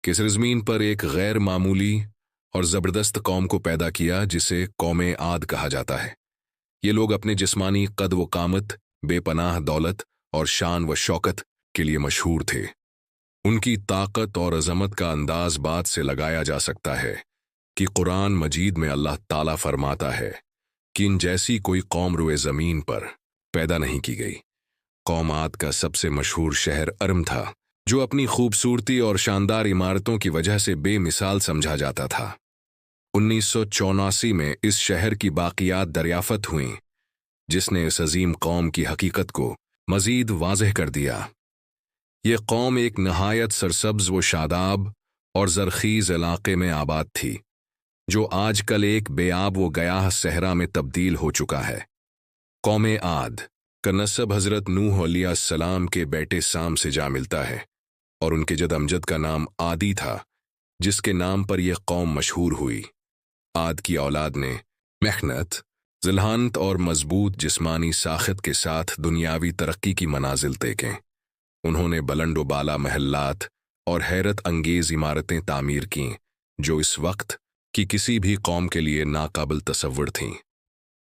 कि सरज़मीन पर एक गैर मामूली और ज़बरदस्त कौम को पैदा किया जिसे कौम आद कहा जाता है। ये लोग अपने जिस्मानी कद व कामत, बेपनाह दौलत और शान व शौकत के लिए मशहूर थे। उनकी ताकत और अज़मत का अंदाज बात से लगाया जा सकता है कि कुरान मजीद में अल्लाह ताला फरमाता है कि इन जैसी कोई कौम रुए ज़मीन पर पैदा नहीं की गई। कौम आद का सबसे मशहूर शहर अरम था, जो अपनी खूबसूरती और शानदार इमारतों की वजह से बेमिसाल समझा जाता था। 1984 में इस शहर की बाक़ियात दरियाफ़त हुईं, जिसने इस अजीम कौम की हकीकत को मज़ीद वाज़ेह कर दिया। ये कौम एक नहायत सरसब्ज़ व शादाब और ज़रख़ीज़ इलाक़े में आबाद थी, जो आजकल एक बेआब व गयाह सहरा में तब्दील हो चुका है। कौम आद का नस्ब हज़रत नूह अलैहिस्सलाम के बेटे साम से जा मिलता है, और उनके जद अमजद का नाम आदी था, जिसके नाम पर यह कौम मशहूर हुई। आद की औलाद ने मेहनत, ज़िलहनत और मजबूत जिस्मानी साख़त के साथ दुनियावी तरक्की की मनाजिल देखें। उन्होंने बुलंद व बाला महल्लात और हैरत अंगेज़ इमारतें तामीर कीं, जो इस वक्त की किसी भी कौम के लिए नाकाबिल तसव्वुर थीं।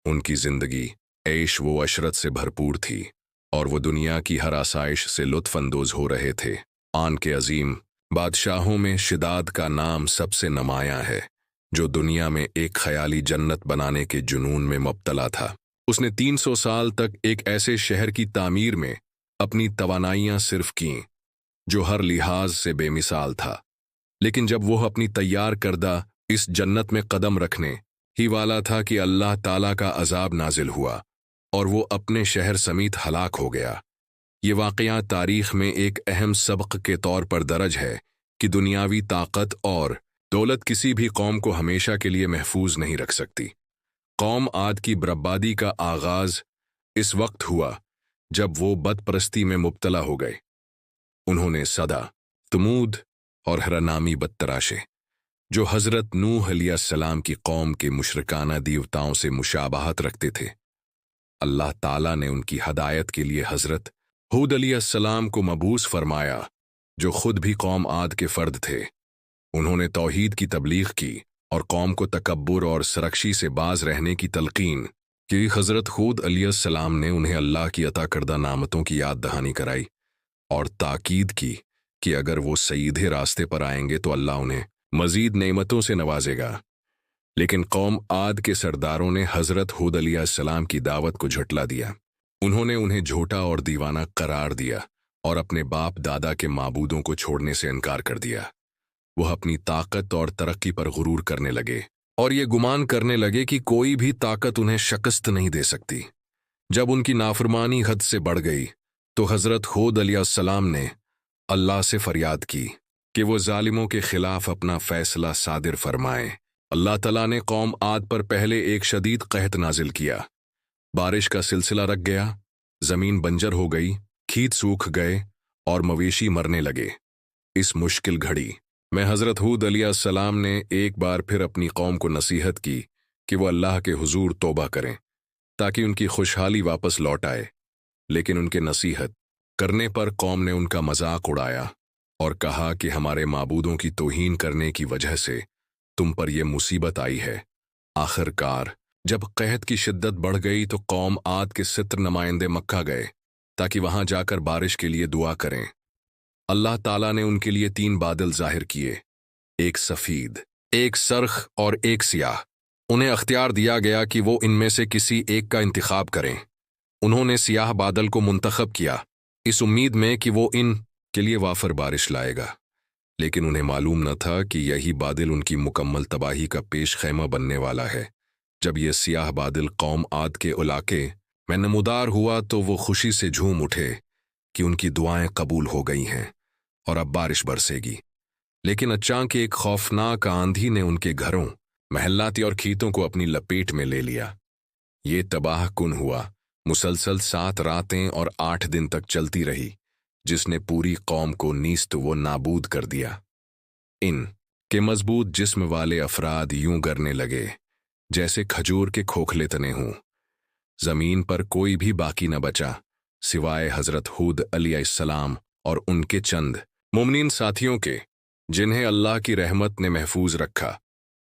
उनकी ज़िंदगी ऐश व अशरत से भरपूर थी, और वो दुनिया की हर आसाइश से लुत्फ़अंदोज़ हो रहे थे। आन के अजीम बादशाहों में शिदाद का नाम सबसे नुमायाँ है, जो दुनिया में एक ख़याली जन्नत बनाने के जुनून में मुब्तला था। उसने 300 साल तक एक ऐसे शहर की तामीर में अपनी तवानाइयाँ सिर्फ कीं, जो हर लिहाज से बेमिसाल था। लेकिन जब वह अपनी तैयार करदा इस जन्नत में कदम रखने ही वाला था कि अल्लाह ताला का अजाब नाजिल हुआ, और वो अपने शहर समीत हलाक हो गया। ये वाक़या तारीख़ में एक अहम सबक के तौर पर दर्ज है कि दुनियावी ताकत और दौलत किसी भी कौम को हमेशा के लिए महफूज नहीं रख सकती। कौम आद की बर्बादी का आगाज़ इस वक्त हुआ जब वो बदपरस्ती में मुब्तला हो गए। उन्होंने सदा, तमूद और हरनामी बदतराशे, जो हज़रत नूह अलैहिस्सलाम की कौम के मुशरिकाना देवताओं से मुशाबहत रखते थे। अल्लाह ताला ने उनकी हदायत के लिए हज़रत हूद अलैहिस्सलाम को मबूस फरमाया, जो खुद भी कौम आद के फ़र्द थे। उन्होंने तौहीद की तबलीग की और कौम को तकब्बुर और सरकशी से बाज रहने की तलकीन कि हज़रत हूद अलैहिस्सलाम ने उन्हें अल्लाह की अता करदा नामतों की याद दहानी कराई, और ताकीद की कि अगर वो सीधे रास्ते पर आएंगे तो अल्लाह उन्हें मज़ीद नेमतों से नवाजेगा। लेकिन कौम आद के सरदारों ने हज़रत हूद अलैहिस्सलाम की दावत को झुठला दिया। उन्होंने उन्हें झूठा और दीवाना करार दिया और अपने बाप दादा के माबूदों को छोड़ने से इनकार कर दिया। वह अपनी ताकत और तरक्की पर गुरूर करने लगे और ये गुमान करने लगे कि कोई भी ताकत उन्हें शिकस्त नहीं दे सकती। जब उनकी नाफरमानी हद से बढ़ गई तो हज़रत हूद अलैहिस्सलाम ने अल्लाह से फरियाद की कि वो जालिमों के खिलाफ अपना फैसला सादिर फरमाए। अल्लाह तआला ने कौम आद पर पहले एक शदीद कहत नाजिल किया। बारिश का सिलसिला रख गया, ज़मीन बंजर हो गई, खेत सूख गए और मवेशी मरने लगे। इस मुश्किल घड़ी में हज़रत हूद अलैहिस्सलाम ने एक बार फिर अपनी कौम को नसीहत की कि वो अल्लाह के हुजूर तौबा करें ताकि उनकी खुशहाली वापस लौट आए। लेकिन उनके नसीहत करने पर कौम ने उनका मजाक उड़ाया और कहा कि हमारे माबूदों की तौहीन करने की वजह से तुम पर यह मुसीबत आई है। आखिरकार जब कहत की शिद्दत बढ़ गई तो कौम आद के सित्र नुमाइंदे मक्का गए ताकि वहां जाकर बारिश के लिए दुआ करें। अल्लाह ताला ने उनके लिए 3 बादल जाहिर किए, एक सफ़ीद, एक सरख और एक सियाह। उन्हें अख्तियार दिया गया कि वो इनमें से किसी एक का इंतखाब करें। उन्होंने सियाह बादल को मुंतखब किया, इस उम्मीद में कि वो इन के लिए वाफर बारिश लाएगा। लेकिन उन्हें मालूम न था कि यही बादल उनकी मुकम्मल तबाही का पेश खैमा बनने वाला है। जब यह सियाह बादल कौम आद के इलाके में नमूदार हुआ तो वो खुशी से झूम उठे कि उनकी दुआएं कबूल हो गई हैं और अब बारिश बरसेगी। लेकिन अचानक एक खौफनाक आंधी ने उनके घरों, महल्लाती और खेतों को अपनी लपेट में ले लिया। ये तबाह कुन हुआ मुसलसल 7 रातें और 8 दिन तक चलती रही, जिसने पूरी कौम को नीस्त व नाबूद कर दिया। इन के मजबूत जिस्म वाले अफराद यूं गिरने लगे जैसे खजूर के खोखले तने हों। जमीन पर कोई भी बाकी न बचा सिवाय हज़रत हूद अलैहिस्सलाम और उनके चंद मुमनीन साथियों के। जिन्हें अल्लाह की रहमत ने महफूज रखा।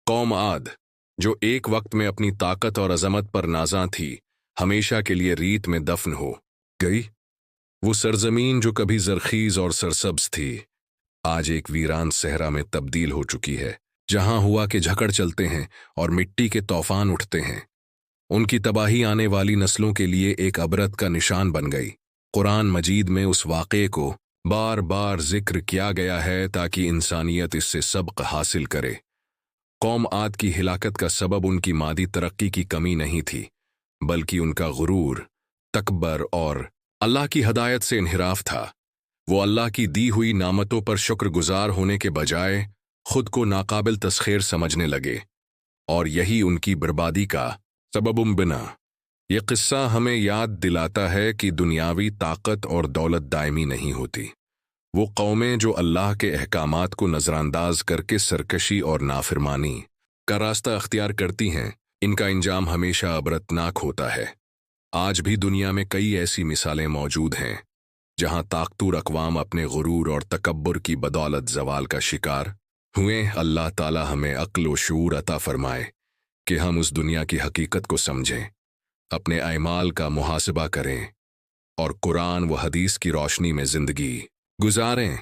कौम आद, जो एक वक्त में अपनी ताकत और अजमत पर नाज़ां थी, हमेशा के लिए रीत में दफन हो गई। वो सरजमीन जो कभी जरखीज और सरसब्ज थी, आज एक वीरान सहरा में तब्दील हो चुकी है, जहां हुआ के झकड़ चलते हैं और मिट्टी के तूफान उठते हैं। उनकी तबाही आने वाली नस्लों के लिए एक अबरत का निशान बन गई। कुरान मजीद में उस वाक़े को बार बार जिक्र किया गया है ताकि इंसानियत इससे सबक हासिल करे। कौम आद की हिलाकत का सबब उनकी मादी तरक्की की कमी नहीं थी, बल्कि उनका गुरूर, तकबर और अल्लाह की हदायत से इन्हिराफ था। वो अल्लाह की दी हुई नामतों पर शुक्रगुजार होने के बजाय खुद को नाकाबिल तस्खीर समझने लगे, और यही उनकी बर्बादी का सबबुम बिना। ये किस्सा हमें याद दिलाता है कि दुनियावी ताकत और दौलत दायमी नहीं होती। वो कौमें जो अल्लाह के अहकामात को नज़रअंदाज करके सरकशी और नाफरमानी का रास्ता अख्तियार करती हैं, इनका अंजाम हमेशा अबरतनाक होता है। आज भी दुनिया में कई ऐसी मिसालें मौजूद हैं जहां ताकतूर अक़वाम अपने गुरूर और तकब्बुर की बदौलत ज़वाल का शिकार हुए। अल्लाह ताला हमें अक्ल व शऊर अता फरमाए कि हम उस दुनिया की हकीकत को समझें, अपने अमाल का मुहासबा करें और कुरान व हदीस की रोशनी में ज़िंदगी गुजारें,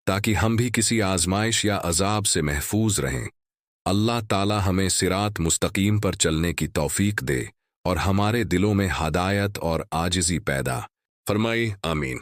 ताकि हम भी किसी आजमाइश या अजाब से महफूज रहें। अल्लाह ताला हमें सिरात मुस्तकीम पर चलने की तौफीक दे और हमारे दिलों में हदायत और आजिज़ी पैदा फरमाए। आमीन।